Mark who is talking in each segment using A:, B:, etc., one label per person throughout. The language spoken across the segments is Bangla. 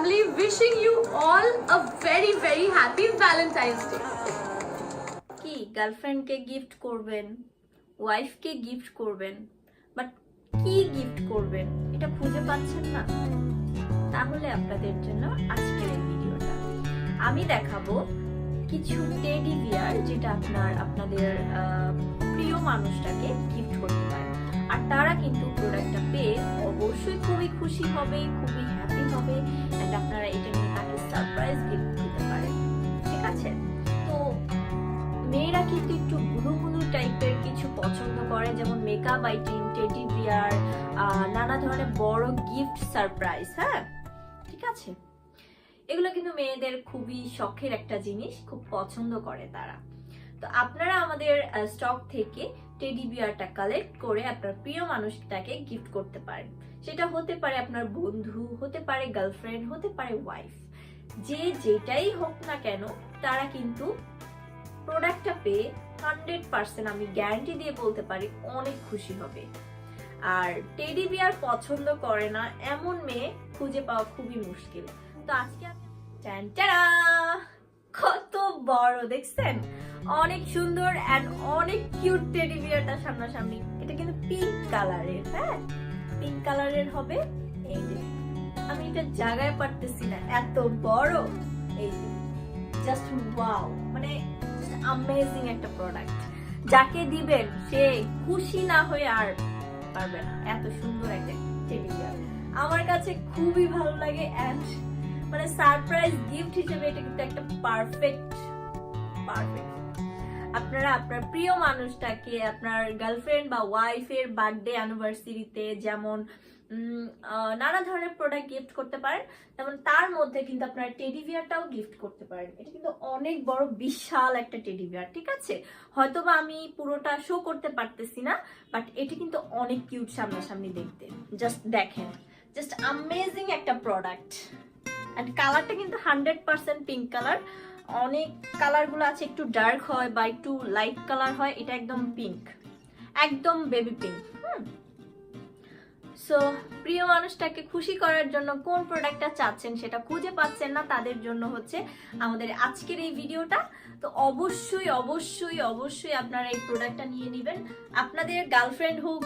A: family, wishing you all a very very happy Valentine's Day.
B: কি গার্লফ্রেন্ডকে গিফট করবেন, ওয়াইফকে গিফট করবেন, বাট কি গিফট করবেন এটা খুঁজে পাচ্ছেন না? তাহলে আপনাদের জন্য আজকের এই ভিডিওটা আমি দেখাবো কিছু টেডি বিয়ার যেটা আপনাদের প্রিয় মানুষটাকে গিফট করতে পারেন। আর তারা কিন্তু প্রোডাক্টটা পেয়ে অবশ্যই খুবই খুশি হবে, খুবই হ্যাপি হবে, এন্ড আপনারা এটা নিয়ে তাকে সারপ্রাইজ গিফট দিতে পারেন। ঠিক আছে? তো মেয়েরা কিন্তু একটু গুলুগুলু টাইপের কিছু পছন্দ করে, যেমন মেকআপ আইটেম, টেডি বিয়ার, নানা ধরনের বড় গিফট সারপ্রাইজ। হ্যাঁ, ঠিক আছে, এগুলো কিন্তু মেয়েদের খুবই শখের একটা জিনিস, খুব পছন্দ করে তারা। তো আপনারা আমাদের স্টক থেকে টেডি বিয়ারটা কালেক্ট করে আপনার প্রিয় মানুষটাকে গিফট করতে পারেন। সেটা হতে পারে আপনার বন্ধু, হতে পারে গার্লফ্রেন্ড, হতে পারে ওয়াইফ, যে যেটাই হোক না কেন তারা কিন্তু প্রোডাক্টটা পেয়ে 100% আমি গ্যারান্টি দিয়ে বলতে পারি অনেক খুশি হবে। আর টেডি বিয়ার পছন্দ করে না এমন মেয়ে খুঁজে পাওয়া খুবই মুশকিল। তো আজকে কত বড় দেখছেন, অনেক সুন্দর এন্ড অনেক কিউট টেডি বিয়ারটা সামনাসামনি। এটা কিন্তু পিঙ্ক কালারের। হ্যাঁ, পিঙ্ক কালারের হবে। এই যে আমি এটা জায়গায় পারতেছি না, এত বড়। এই যে জাস্ট ওয়াও, মানে অ্যামেজিং একটা প্রোডাক্ট। যাকে দিবেন সে খুশি না হয়ে আর পারবে না। এত সুন্দর একটা টেডি বিয়ার আমার কাছে খুবই ভালো লাগে, এন্ড মানে সারপ্রাইজ গিফট হিসেবে এটা কিন্তু একটা পারফেক্ট। আপনারা আপনার প্রিয় মানুষটাকে আপনার গার্লফ্রেন্ড বা ওয়াইফের বার্থডে অ্যানিভার্সারিতে যেমন নানা ধরনের প্রোডাক্ট গিফট করতে পারেন, তেমন তার মধ্যে কিন্তু আপনারা টেডি বিয়ারটাও গিফট করতে পারেন। এটা কিন্তু অনেক বড় বিশাল একটা টেডি বিয়ার। ঠিক আছে, হয়তোবা আমি পুরোটা শো করতে পারতেছি না, বাট এটা কিন্তু অনেক কিউট সামনাসামনি দেখতে। জাস্ট দেখেন, জাস্ট অ্যামেজিং একটা প্রোডাক্ট। এন্ড কালারটা কিন্তু 100% পিঙ্ক কালার। অনেক কালার গুলো আছে একটু ডার্ক হয় বা একটু লাইট কালার হয়, এটা একদম পিঙ্ক, একদম বেবি পিঙ্ক। সো প্রিয় মানুষটাকে খুশি করার জন্য কোন প্রোডাক্টটা চাচ্ছেন সেটা খুঁজে পাচ্ছেন না, তাদের জন্য হচ্ছে আমাদের আজকের এই ভিডিওটা। তো অবশ্যই অবশ্যই অবশ্যই আপনারা এই প্রোডাক্টটা নিয়ে নেবেন। আপনাদের গার্লফ্রেন্ড হোক,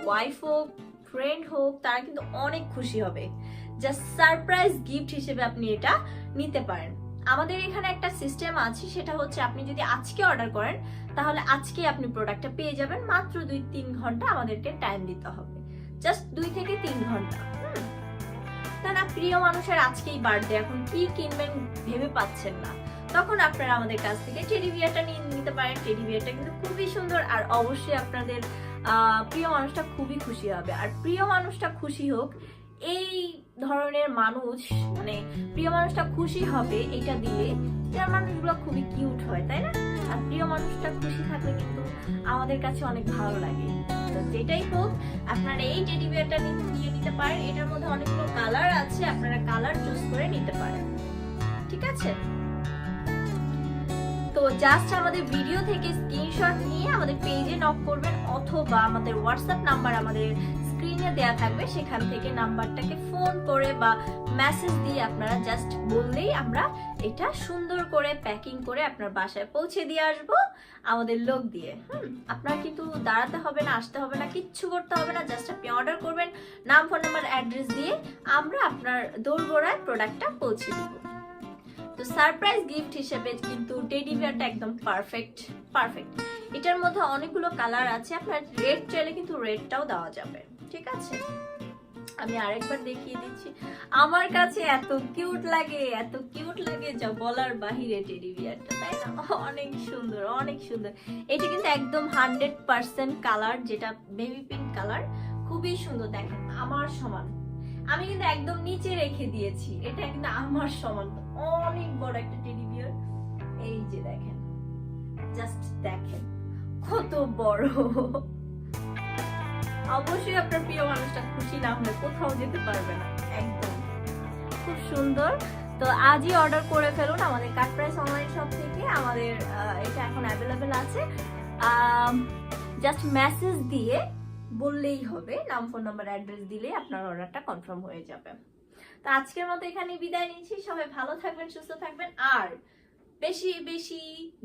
B: ওয়াইফ হোক, ফ্রেন্ড হোক, তারা কিন্তু অনেক খুশি হবে। জাস্ট সারপ্রাইজ গিফট হিসেবে আপনি এটা নিতে পারেন। আমাদের এখানে একটা সিস্টেম আছে, সেটা হচ্ছে আপনি যদি আজকে অর্ডার করেন তাহলে আজকে আপনি প্রোডাক্টটা পেয়ে যাবেন। মাত্র 2-3 ঘন্টা আমাদেরকে টাইম দিতে হবে, জাস্ট 2 থেকে 3 ঘন্টা। না প্রিয় মানুষের আজকেই বার্থডে, এখন কি কিনবেন ভেবে পাচ্ছেন না, তখন আপনারা আমাদের কাছ থেকে টেডি বিয়ারটা নিয়ে নিতে পারেন। টেডি বিয়ারটা কিন্তু খুবই সুন্দর, আর অবশ্যই আপনাদের প্রিয় মানুষটা খুবই খুশি হবে। আর প্রিয় মানুষটা খুশি হোক, এই ধরনের মানুষ, মানে প্রিয় মানুষটা খুশি হবে এটা দিয়ে, যার মানুষগুলো খুবই কিউট হয়, তাই না? আর প্রিয় মানুষটা খুশি থাকলে কিন্তু আমাদের কাছে অনেক ভালো লাগে। তো যেটাই হোক, আপনারা এই টেডি বিয়ারটা নিয়ে নিতে পারেন। এটার মধ্যে অনেকগুলো কালার আছে, আপনারা কালার চুজ করে নিতে পারেন। ঠিক আছে, তো জাস্ট আমাদের ভিডিও থেকে স্ক্রিনশট নিয়ে আমাদের পেজে নক করবেন, অথবা আমাদের হোয়াটসঅ্যাপ নাম্বার আমাদের স্ক্রিনে দেয়া থাকবে, সেখান থেকে নাম্বারটাকে ফোন করে বা মেসেজ দিয়ে আপনারা জাস্ট বললেই আমরা এটা সুন্দর করে প্যাকিং করে আপনার বাসায় পৌঁছে দিয়ে আসবো আমাদের লোক দিয়ে। আপনার কিন্তু দাঁড়াতে হবে না, আসতে হবে না, কিচ্ছু করতে হবে না। জাস্ট আপনি অর্ডার করবেন, নাম, ফোন নাম্বার, অ্যাড্রেস দিয়ে আমরা আপনার দোরগোড়ায় প্রোডাক্টটা পৌঁছে দিব। তো সারপ্রাইজ গিফট হিসেবে কিন্তু টেডি বিয়ারটা একদম পারফেক্ট। এটার মধ্যে অনেকগুলো কালার আছে, আপনার রেড চাইলে কিন্তু রেডটাও দেওয়া যাবে। ঠিক আছে, আমি আরেকবার দেখিয়ে দিচ্ছি। আমার কাছে এত কিউট লাগে, এত কিউট লাগে যা বলার বাহিরে টেডি বিয়ারটা, তাই না? অনেক সুন্দর, অনেক সুন্দর। এটা কিন্তু একদম 100% কালার, যেটা বেবি পিঙ্ক কালার, খুবই সুন্দর। দেখেন আমার সমান, আমি কিন্তু একদম নিচে রেখে দিয়েছি, এটা কিন্তু আমার সমান, অনেক বড় একটা টেডি বিয়ার। এই যে দেখেন, জাস্ট দেখেন কত বড়। অবশ্যই আপনার প্রিয় মানুষটা খুশি না হলে কোথাও যেতে পারবে না। একদম খুব সুন্দর। তো আজই অর্ডার করে ফেলুন আমাদের কাট প্রাইস অনলাইন শপ থেকে। আমাদের এটা এখন অ্যাভেলেবেল আছে। জাস্ট মেসেজ দিয়ে বললেই হবে, নাম, ফোন নাম্বার, অ্যাড্রেস দিলে আপনার অর্ডারটা কনফার্ম হয়ে যাবে। তো আজকের মতো এখানে বিদায় নিচ্ছি। সবাই ভালো থাকবেন, সুস্থ থাকবেন, আর বেশি বেশি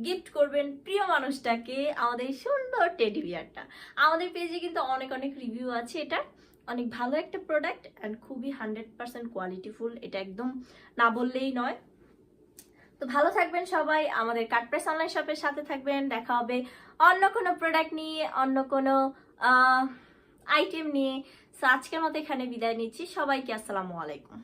B: গিফট করবেন প্রিয় মানুষটাকে আমাদের এই সুন্দর টেডি বিয়ারটা। আমাদের পেজে কিন্তু অনেক অনেক রিভিউ আছে, এটা অনেক ভালো একটা প্রোডাক্ট অ্যান্ড খুবই 100% কোয়ালিটিফুল, এটা একদম না বললেই নয়। তো ভালো থাকবেন সবাই, আমাদের কাটপ্রেস অনলাইন শপের সাথে থাকবেন। দেখা হবে অন্য কোনো প্রোডাক্ট নিয়ে, অন্য কোনো আইটেম নিয়ে। সো আজকের মতো এখানে বিদায় নিচ্ছি। সবাইকে আসসালামু আলাইকুম।